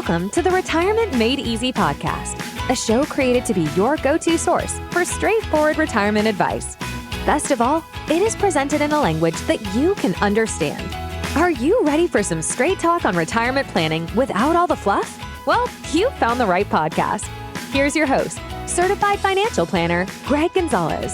Welcome to the Retirement Made Easy podcast, a show created to be your go-to source for straightforward retirement advice. Best of all, it is presented in a language that you can understand. Are you ready for some straight talk on retirement planning without all the fluff? Well, you found the right podcast. Here's your host, certified financial planner, Greg Gonzalez.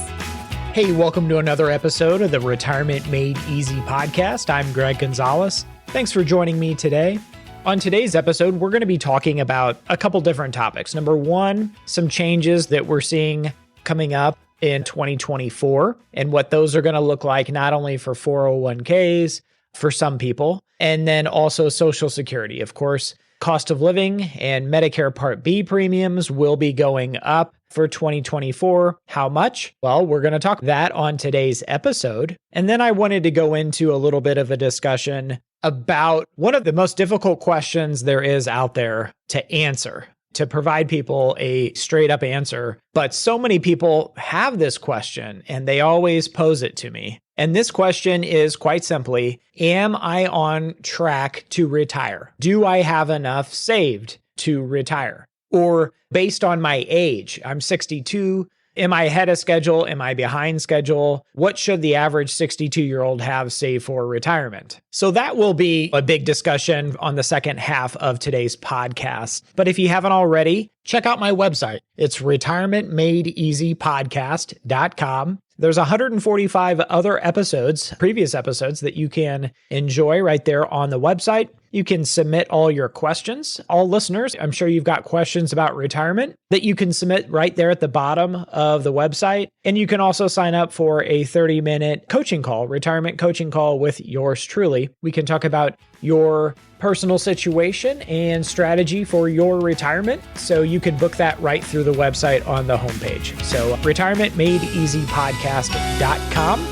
Hey, welcome to another episode of the Retirement Made Easy podcast. I'm Greg Gonzalez. Thanks for joining me today. On today's episode, we're going to be talking about a couple different topics. Number one, some changes that we're seeing coming up in 2024 and what those are going to look like, not only for 401ks for some people, and then also Social Security. Of course, cost of living and Medicare Part B premiums will be going up for 2024. How much? Well, we're going to talk that on today's episode. And then I wanted to go into a little bit of a discussion about one of the most difficult questions there is out there to answer, to provide people a straight up answer. But so many people have this question and they always pose it to me. And this question is quite simply, am I on track to retire? Do I have enough saved to retire? Or based on my age, I'm 62. Am I ahead of schedule? Am I behind schedule? What should the average 62-year-old have saved for retirement? So that will be a big discussion on the second half of today's podcast. But if you haven't already, check out my website. It's retirementmadeeasypodcast.com. There's 145 other episodes, previous episodes that you can enjoy right there on the website. You can submit all your questions. All listeners, I'm sure you've got questions about retirement that you can submit right there at the bottom of the website. And you can also sign up for a 30-minute coaching call, retirement coaching call with yours truly. We can talk about your personal situation and strategy for your retirement. So you can book that right through the website on the homepage. So retirementmadeeasypodcast.com.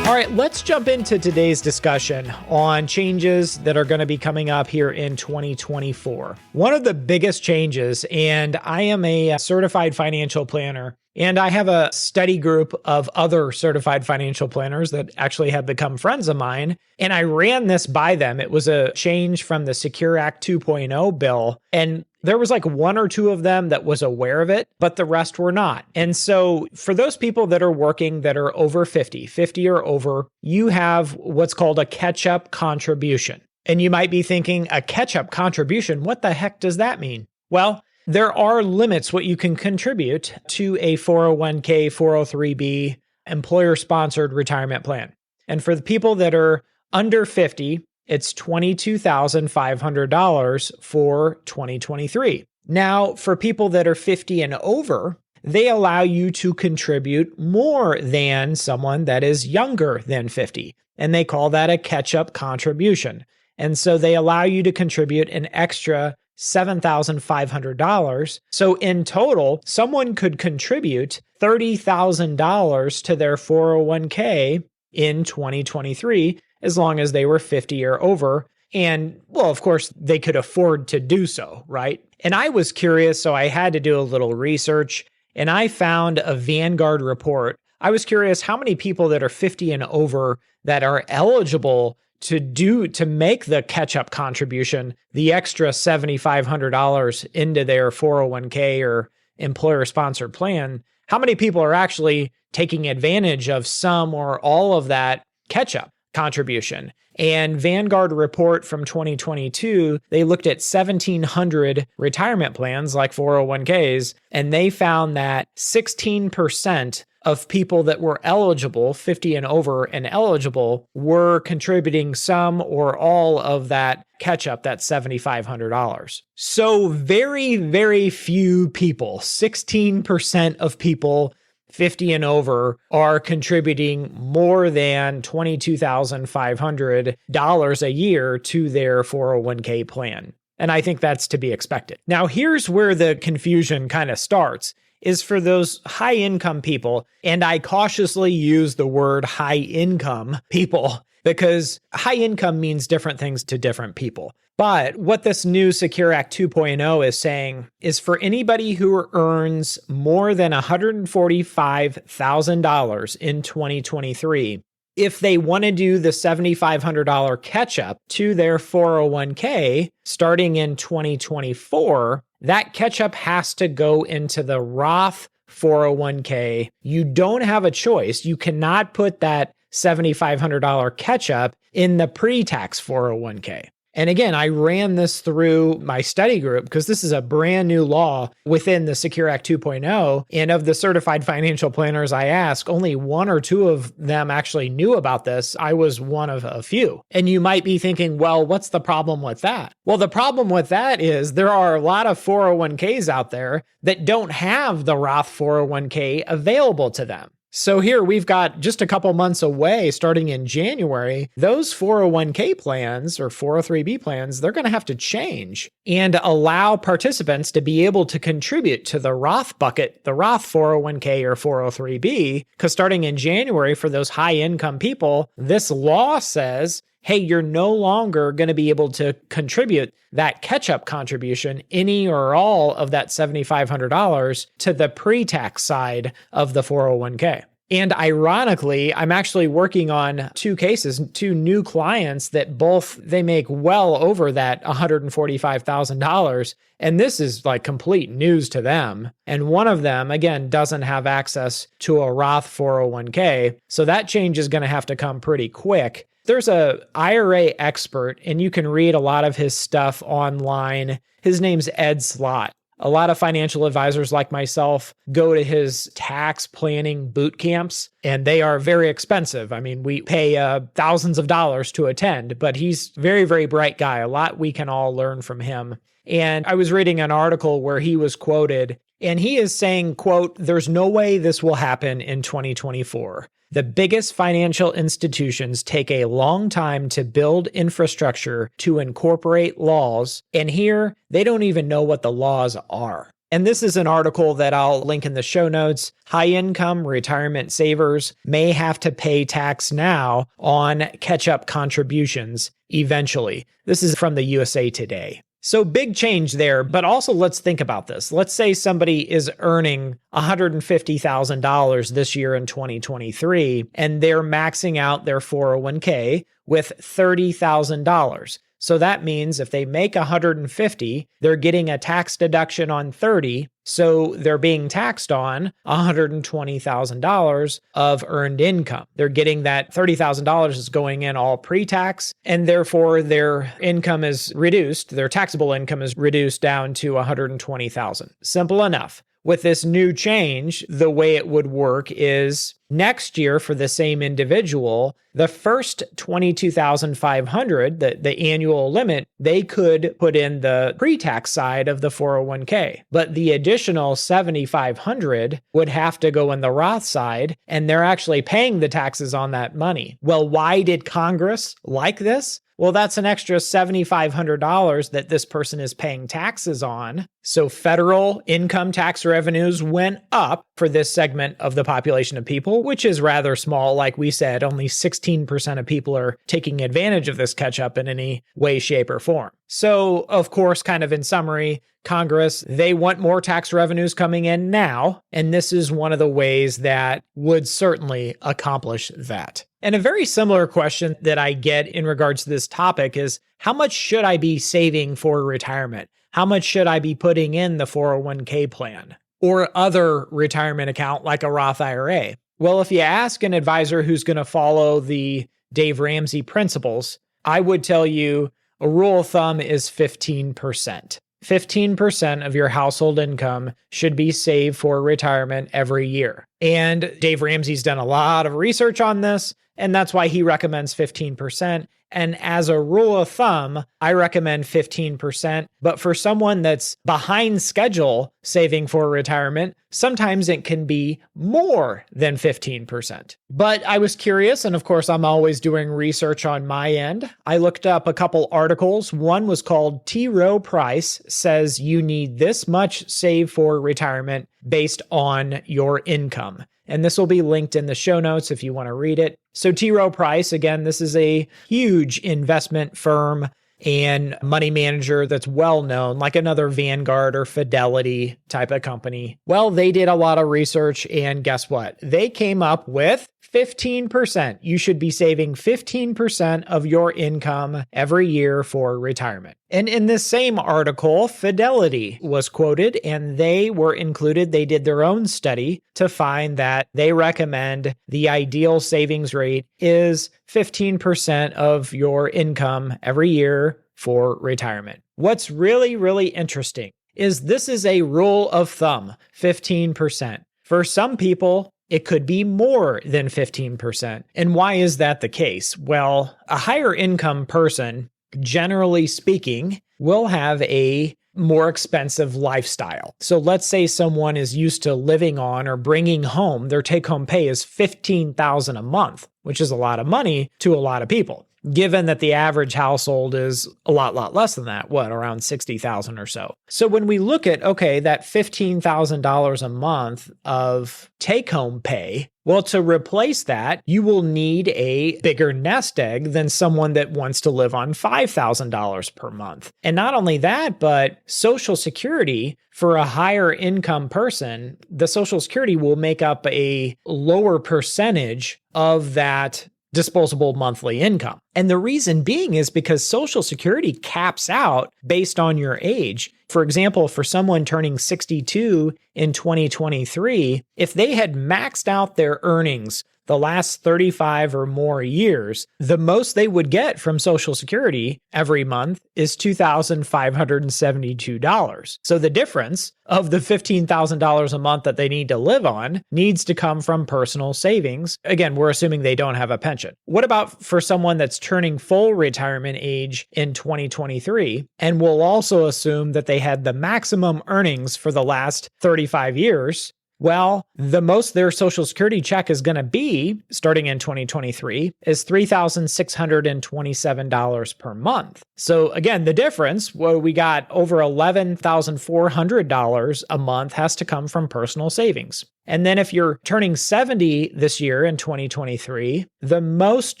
All right, let's jump into today's discussion on changes that are going to be coming up here in 2024. One of the biggest changes, and I am a certified financial planner, and I have a study group of other certified financial planners that actually have become friends of mine, and I ran this by them. It was a change from the Secure Act 2.0 bill, and there was like one or two of them that was aware of it, but the rest were not. And so for those people that are working that are over 50 or over, you have what's called a catch-up contribution. And you might be thinking, a catch-up contribution, what the heck does that mean? Well, there are limits what you can contribute to a 401k, 403b, employer-sponsored retirement plan. And for the people that are under 50, it's $22,500 for 2023. Now, for people that are 50 and over, they allow you to contribute more than someone that is younger than 50, and they call that a catch-up contribution. And so they allow you to contribute an extra $7,500. So in total, someone could contribute $30,000 to their 401k in 2023, as long as they were 50 or over. And well, of course, they could afford to do so, right? And I was curious, so I had to do a little research, and I found a Vanguard report. I was curious how many people that are 50 and over that are eligible to make the catch-up contribution, the extra $7,500 into their 401k or employer-sponsored plan. How many people are actually taking advantage of some or all of that catch-up contribution? And Vanguard report from 2022, they looked at 1,700 retirement plans like 401ks, and they found that 16% of people that were eligible, 50 and over and eligible, were contributing some or all of that catch-up, that $7,500. So very, very few people, 16% of people 50 and over are contributing more than $22,500 a year to their 401k plan. And I think that's to be expected. Now, here's where the confusion kind of starts, is for those high income people. And I cautiously use the word high income people because high income means different things to different people. But what this new Secure Act 2.0 is saying is for anybody who earns more than $145,000 in 2023, if they want to do the $7,500 catch up to their 401k starting in 2024, that catch up has to go into the Roth 401k. You don't have a choice. You cannot put that $7,500 catch up in the pre-tax 401k. And again, I ran this through my study group because this is a brand new law within the Secure Act 2.0. And of the certified financial planners I asked, only one or two of them actually knew about this. I was one of a few. And you might be thinking, well, what's the problem with that? Well, the problem with that is there are a lot of 401ks out there that don't have the Roth 401k available to them. So here we've got just a couple months away, starting in January, those 401k plans or 403b plans, they're going to have to change and allow participants to be able to contribute to the Roth bucket, the Roth 401k or 403b, because starting in January for those high income people, this law says, hey, you're no longer going to be able to contribute that catch-up contribution, any or all of that $7,500 to the pre-tax side of the 401k. And ironically, I'm actually working on two cases, two new clients that both, they make well over that $145,000. And this is like complete news to them. And one of them, again, doesn't have access to a Roth 401k. So that change is going to have to come pretty quick. There's a IRA expert, and you can read a lot of his stuff online. His name's Ed Slott. A lot of financial advisors like myself go to his tax planning boot camps, and they are very expensive. I mean, we pay thousands of dollars to attend, but he's very, very bright guy. A lot we can all learn from him. And I was reading an article where he was quoted, and he is saying, quote, "There's no way this will happen in 2024. The biggest financial institutions take a long time to build infrastructure to incorporate laws, and here they don't even know what the laws are." And this is an article that I'll link in the show notes. High-income retirement savers may have to pay tax now on catch-up contributions eventually. This is from the USA Today. So big change there, but also let's think about this. Let's say somebody is earning $150,000 this year in 2023, and they're maxing out their 401k with $30,000. So that means if they make $150,000, they're getting a tax deduction on $30,000. So they're being taxed on $120,000 of earned income. They're getting that $30,000 is going in all pre-tax, and therefore their income is reduced. Their taxable income is reduced down to $120,000. Simple enough. With this new change, the way it would work is next year for the same individual, the first $22,500, the annual limit, they could put in the pre-tax side of the 401k. But the additional $7,500 would have to go in the Roth side, and they're actually paying the taxes on that money. Well, why did Congress like this? Well, that's an extra $7,500 that this person is paying taxes on. So federal income tax revenues went up for this segment of the population of people, which is rather small. Like we said, only 16% of people are taking advantage of this catch-up in any way, shape, or form. So, of course, kind of in summary, Congress, they want more tax revenues coming in now, and this is one of the ways that would certainly accomplish that. And a very similar question that I get in regards to this topic is, how much should I be saving for retirement? How much should I be putting in the 401k plan or other retirement account like a Roth IRA? Well, if you ask an advisor who's going to follow the Dave Ramsey principles, I would tell you a rule of thumb is 15%. 15% of your household income should be saved for retirement every year. And Dave Ramsey's done a lot of research on this, and that's why he recommends 15%. And as a rule of thumb, I recommend 15%. But for someone that's behind schedule saving for retirement, sometimes it can be more than 15%. But I was curious, and of course, I'm always doing research on my end. I looked up a couple articles. One was called T. Rowe Price Says You Need This Much Saved for Retirement Based on Your Income. And this will be linked in the show notes if you want to read it. So T. Rowe Price, again, this is a huge investment firm and money manager that's well known, like another Vanguard or Fidelity type of company. Well, they did a lot of research, and guess what? They came up with 15%. You should be saving 15% of your income every year for retirement. And in this same article, Fidelity was quoted, and they were included. They did their own study to find that they recommend the ideal savings rate is 15% of your income every year for retirement. What's really, really interesting is this is a rule of thumb, 15%. For some people, it could be more than 15%. And why is that the case? Well, a higher income person, generally speaking, will have a more expensive lifestyle. So let's say someone is used to living on or bringing home, their take-home pay is $15,000 a month, which is a lot of money to a lot of people. Given that the average household is a lot less than that, around 60,000 or so. So when we look at, that $15,000 a month of take-home pay, to replace that, you will need a bigger nest egg than someone that wants to live on $5,000 per month. And not only that, but Social Security for a higher income person, the Social Security will make up a lower percentage of that disposable monthly income. And the reason being is because Social Security caps out based on your age. For example, for someone turning 62 in 2023, if they had maxed out their earnings the last 35 or more years, the most they would get from Social Security every month is $2,572. So the difference of the $15,000 a month that they need to live on needs to come from personal savings. Again, we're assuming they don't have a pension. What about for someone that's turning full retirement age in 2023? And we'll also assume that they had the maximum earnings for the last 35 years. Well, the most their Social Security check is going to be, starting in 2023, is $3,627 per month. So again, the difference, we got over $11,400 a month has to come from personal savings. And then if you're turning 70 this year in 2023, the most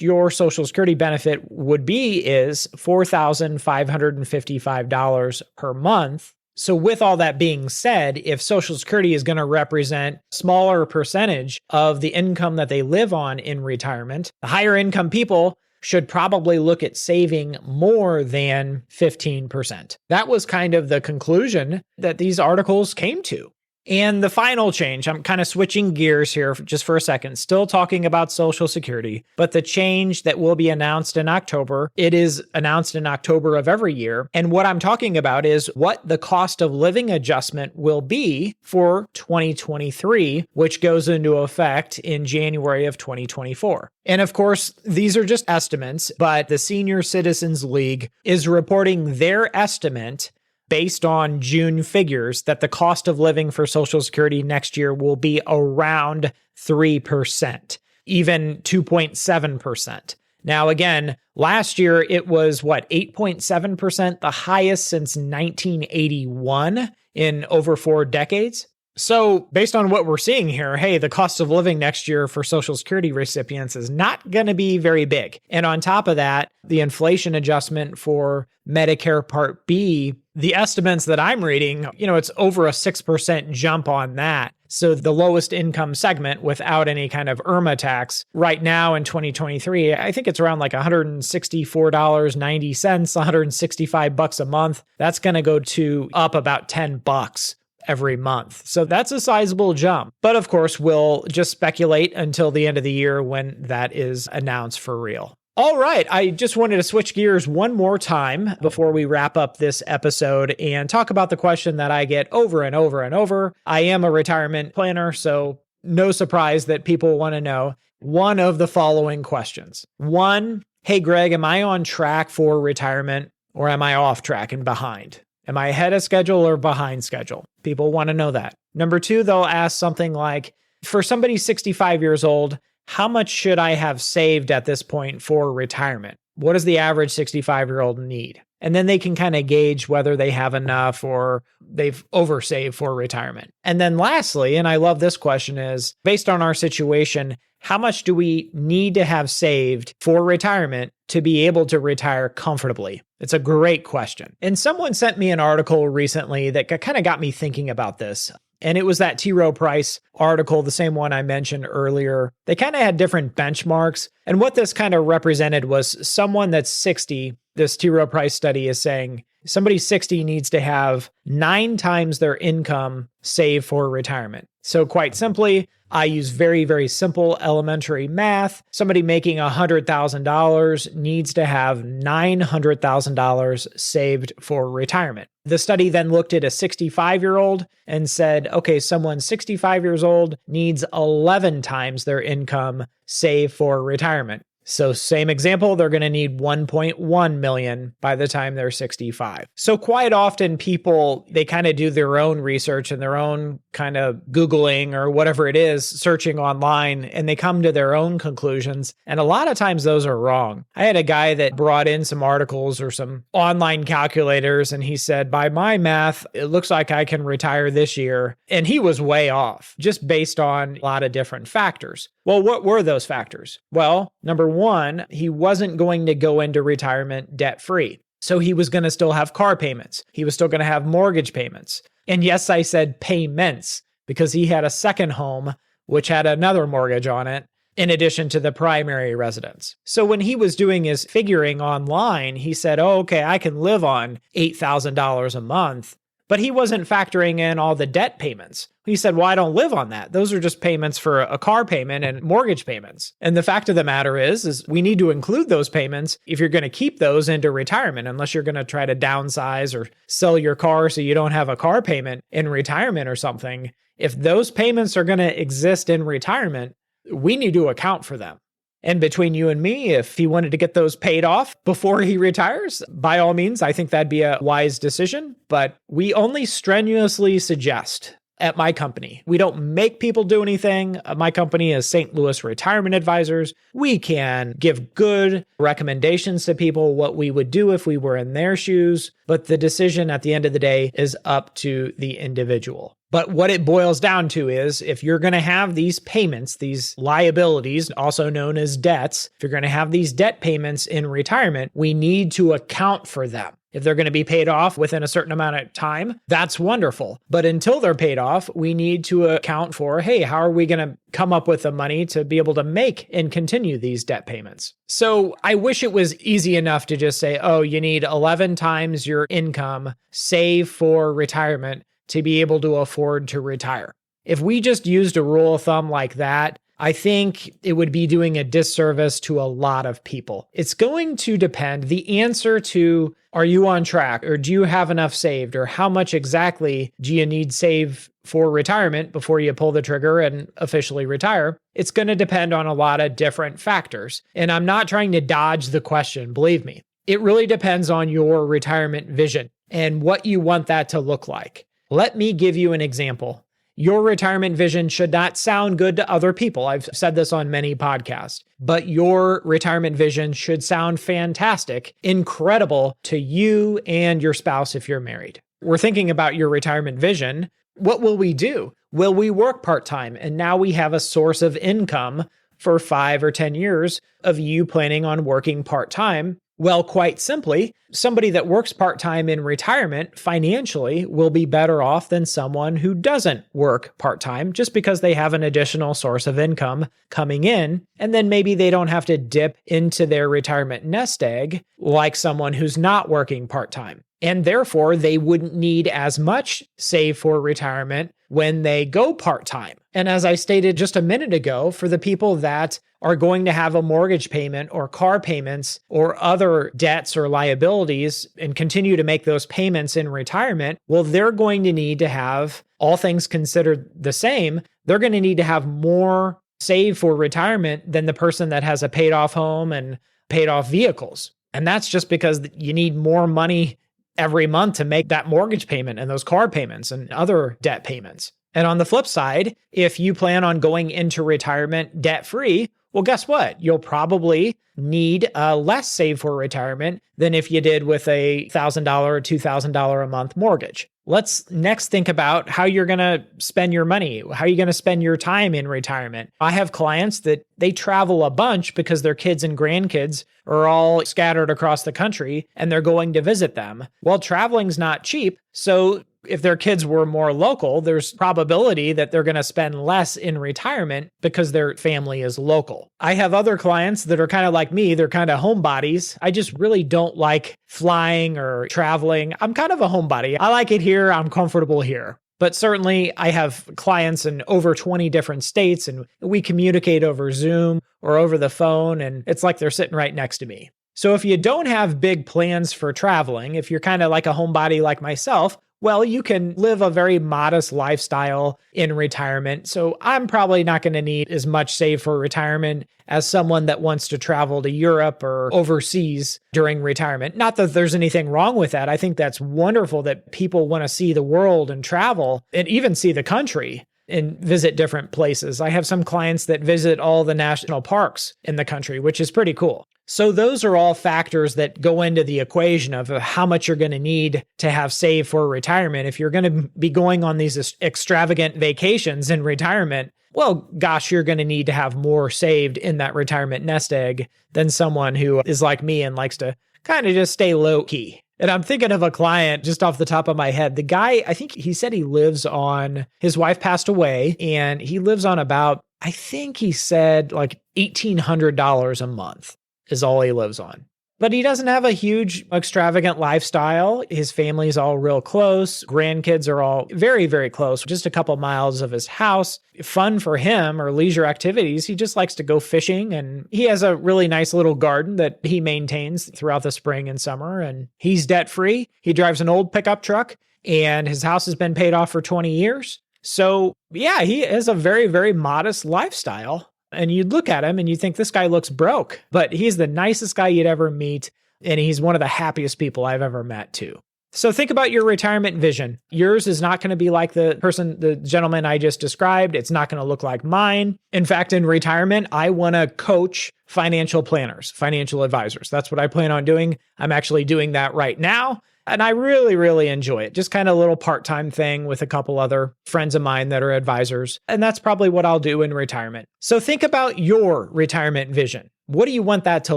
your Social Security benefit would be is $4,555 per month. So with all that being said, if Social Security is going to represent a smaller percentage of the income that they live on in retirement, the higher income people should probably look at saving more than 15%. That was kind of the conclusion that these articles came to. And the final change, I'm kind of switching gears here just for a second, still talking about Social Security, but the change that will be announced in October, it is announced in October of every year. And what I'm talking about is what the cost of living adjustment will be for 2023, which goes into effect in January of 2024. And of course, these are just estimates, but the Senior Citizens League is reporting their estimate based on June figures that the cost of living for Social Security next year will be around 3%, even 2.7%. Now, again, last year it was 8.7%, the highest since 1981 in over 4 decades. So based on what we're seeing here, the cost of living next year for Social Security recipients is not going to be very big. And on top of that, the inflation adjustment for Medicare Part B, the estimates that I'm reading, it's over a 6% jump on that. So the lowest income segment without any kind of IRMAA tax right now in 2023, I think it's around $164.90, $165 a month. That's going to go to up about $10 every month. So that's a sizable jump. But of course, we'll just speculate until the end of the year when that is announced for real. All right, I just wanted to switch gears one more time before we wrap up this episode and talk about the question that I get over and over and over. I am a retirement planner, so no surprise that people want to know one of the following questions. 1, hey Greg, am I on track for retirement or am I off track and behind? Am I ahead of schedule or behind schedule? People want to know that. Number 2, they'll ask something like, for somebody 65 years old, how much should I have saved at this point for retirement? What does the average 65-year-old need? And then they can kind of gauge whether they have enough or they've oversaved for retirement. And then lastly, and I love this question, is based on our situation, how much do we need to have saved for retirement to be able to retire comfortably? It's a great question. And someone sent me an article recently that kind of got me thinking about this. And it was that T. Rowe Price article, the same one I mentioned earlier. They kind of had different benchmarks. And what this kind of represented was someone that's 60. This T. Rowe Price study is saying somebody 60 needs to have 9 times their income saved for retirement. So quite simply, I use very, very simple elementary math. Somebody making $100,000 needs to have $900,000 saved for retirement. The study then looked at a 65-year-old and said, okay, someone 65 years old needs 11 times their income saved for retirement. So same example, they're going to need 1.1 million by the time they're 65. So quite often people, they kind of do their own research and their own kind of Googling or whatever it is, searching online, and they come to their own conclusions. And a lot of times those are wrong. I had a guy that brought in some articles or some online calculators, and he said, by my math, it looks like I can retire this year. And he was way off, just based on a lot of different factors. Well, what were those factors? Well, number one, he wasn't going to go into retirement debt-free. So he was going to still have car payments. He was still going to have mortgage payments. And yes, I said payments because he had a second home, which had another mortgage on it, in addition to the primary residence. So when he was doing his figuring online, he said, oh, okay, I can live on $8,000 a month. But he wasn't factoring in all the debt payments. He said, well, I don't live on that. Those are just payments for a car payment and mortgage payments. And the fact of the matter is we need to include those payments if you're going to keep those into retirement, unless you're going to try to downsize or sell your car so you don't have a car payment in retirement or something. If those payments are going to exist in retirement, we need to account for them. And between you and me, if he wanted to get those paid off before he retires, by all means, I think that'd be a wise decision. But we only strenuously suggest at my company. We don't make people do anything. My company is St. Louis Retirement Advisors. We can give good recommendations to people what we would do if we were in their shoes. But the decision at the end of the day is up to the individual. But what it boils down to is if you're going to have these payments, these liabilities, also known as debts, if you're going to have these debt payments in retirement, we need to account for them. If they're going to be paid off within a certain amount of time, that's wonderful. But until they're paid off, we need to account for, hey, how are we going to come up with the money to be able to make and continue these debt payments? So I wish it was easy enough to just say, oh, you need 11 times your income, save for retirement to be able to afford to retire. If we just used a rule of thumb like that, I think it would be doing a disservice to a lot of people. It's going to depend. The answer to, are you on track, or do you have enough saved, or how much exactly do you need saved for retirement before you pull the trigger and officially retire? It's going to depend on a lot of different factors. And I'm not trying to dodge the question, believe me. It really depends on your retirement vision and what you want that to look like. Let me give you an example. Your retirement vision should not sound good to other people. I've said this on many podcasts, but your retirement vision should sound fantastic, incredible to you and your spouse if you're married. We're thinking about your retirement vision. What will we do? Will we work part-time? And now we have a source of income for 5 or 10 years of you planning on working part-time. Well, quite simply, somebody that works part-time in retirement financially will be better off than someone who doesn't work part-time just because they have an additional source of income coming in. And then maybe they don't have to dip into their retirement nest egg like someone who's not working part-time. And therefore, they wouldn't need as much save for retirement when they go part-time. And as I stated just a minute ago, for the people that are going to have a mortgage payment or car payments or other debts or liabilities and continue to make those payments in retirement, well, they're going to need to have, all things considered the same, they're going to need to have more saved for retirement than the person that has a paid off home and paid off vehicles. And that's just because you need more money every month to make that mortgage payment and those car payments and other debt payments. And on the flip side, if you plan on going into retirement debt-free, well, guess what? You'll probably need less save for retirement than if you did with a $1,000 or $2,000 a month mortgage. Let's next think about how you're going to spend your money. How are you going to spend your time in retirement? I have clients that they travel a bunch because their kids and grandkids are all scattered across the country and they're going to visit them. Well, traveling's not cheap. So if their kids were more local, there's probability that they're going to spend less in retirement because their family is local. I have other clients that are kind of like me. They're kind of homebodies. I just really don't like flying or traveling. I'm kind of a homebody. I like it here. I'm comfortable here. But certainly I have clients in over 20 different states, and we communicate over Zoom or over the phone, and it's like they're sitting right next to me. So if you don't have big plans for traveling, if you're kind of like a homebody like myself, well, you can live a very modest lifestyle in retirement. So I'm probably not going to need as much saved for retirement as someone that wants to travel to Europe or overseas during retirement. Not that there's anything wrong with that. I think that's wonderful that people want to see the world and travel and even see the country and visit different places. I have some clients that visit all the national parks in the country, which is pretty cool. So those are all factors that go into the equation of how much you're going to need to have saved for retirement. If you're going to be going on these extravagant vacations in retirement, well, gosh, you're going to need to have more saved in that retirement nest egg than someone who is like me and likes to kind of just stay low key. And I'm thinking of a client just off the top of my head. The guy, I think he said his wife passed away, and he lives on about, I think he said like $1,800 a month is all he lives on. But he doesn't have a huge extravagant lifestyle. His family's all real close. Grandkids are all very, very close, just a couple miles of his house. Fun for him or leisure activities. He just likes to go fishing, and he has a really nice little garden that he maintains throughout the spring and summer, and he's debt-free. He drives an old pickup truck, and his house has been paid off for 20 years. So yeah, he has a very, very modest lifestyle. And you'd look at him and you think this guy looks broke, but he's the nicest guy you'd ever meet. And he's one of the happiest people I've ever met too. So think about your retirement vision. Yours is not going to be like the gentleman I just described. It's not going to look like mine. In fact, in retirement, I want to coach financial planners, financial advisors. That's what I plan on doing. I'm actually doing that right now. And I really, really enjoy it. Just kind of a little part-time thing with a couple other friends of mine that are advisors. And that's probably what I'll do in retirement. So think about your retirement vision. What do you want that to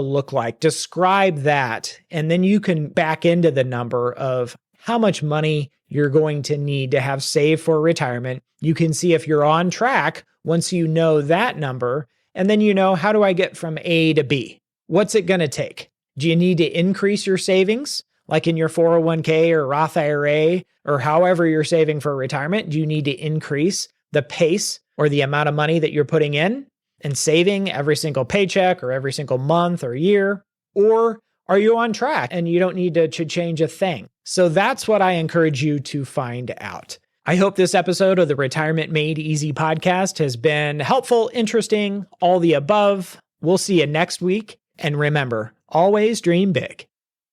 look like? Describe that. And then you can back into the number of how much money you're going to need to have saved for retirement. You can see if you're on track once you know that number. And then you know, how do I get from A to B? What's it going to take? Do you need to increase your savings? Like in your 401k or Roth IRA, or however you're saving for retirement, do you need to increase the pace or the amount of money that you're putting in and saving every single paycheck or every single month or year? Or are you on track and you don't need to change a thing? So that's what I encourage you to find out. I hope this episode of the Retirement Made Easy podcast has been helpful, interesting, all the above. We'll see you next week. And remember, always dream big.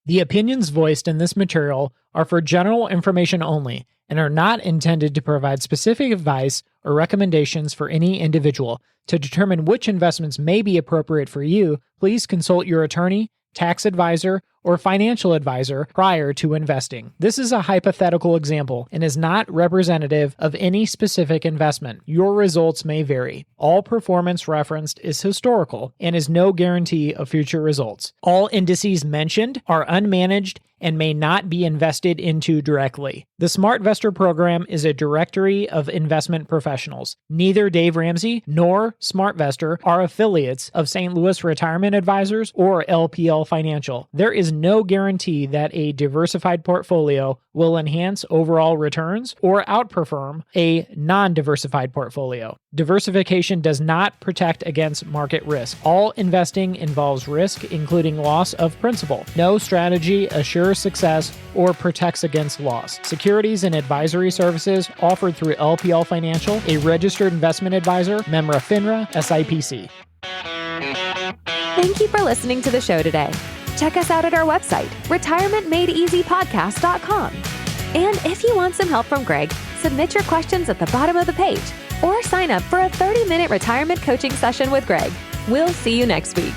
The opinions voiced in this material are for general information only and are not intended to provide specific advice or recommendations for any individual. To determine which investments may be appropriate for you, please consult your attorney, tax advisor, or financial advisor prior to investing. This is a hypothetical example and is not representative of any specific investment. Your results may vary. All performance referenced is historical and is no guarantee of future results. All indices mentioned are unmanaged and may not be invested into directly. The SmartVestor program is a directory of investment professionals. Neither Dave Ramsey nor SmartVestor are affiliates of St. Louis Retirement Advisors or LPL Financial. There is no guarantee that a diversified portfolio will enhance overall returns or outperform a non-diversified portfolio. Diversification does not protect against market risk. All investing involves risk, including loss of principal. No strategy assures success or protects against loss. Securities and advisory services offered through LPL Financial, a registered investment advisor, member FINRA, SIPC. Thank you for listening to the show today. Check us out at our website, retirementmadeeasypodcast.com. And if you want some help from Greg, submit your questions at the bottom of the page or sign up for a 30-minute retirement coaching session with Greg. We'll see you next week.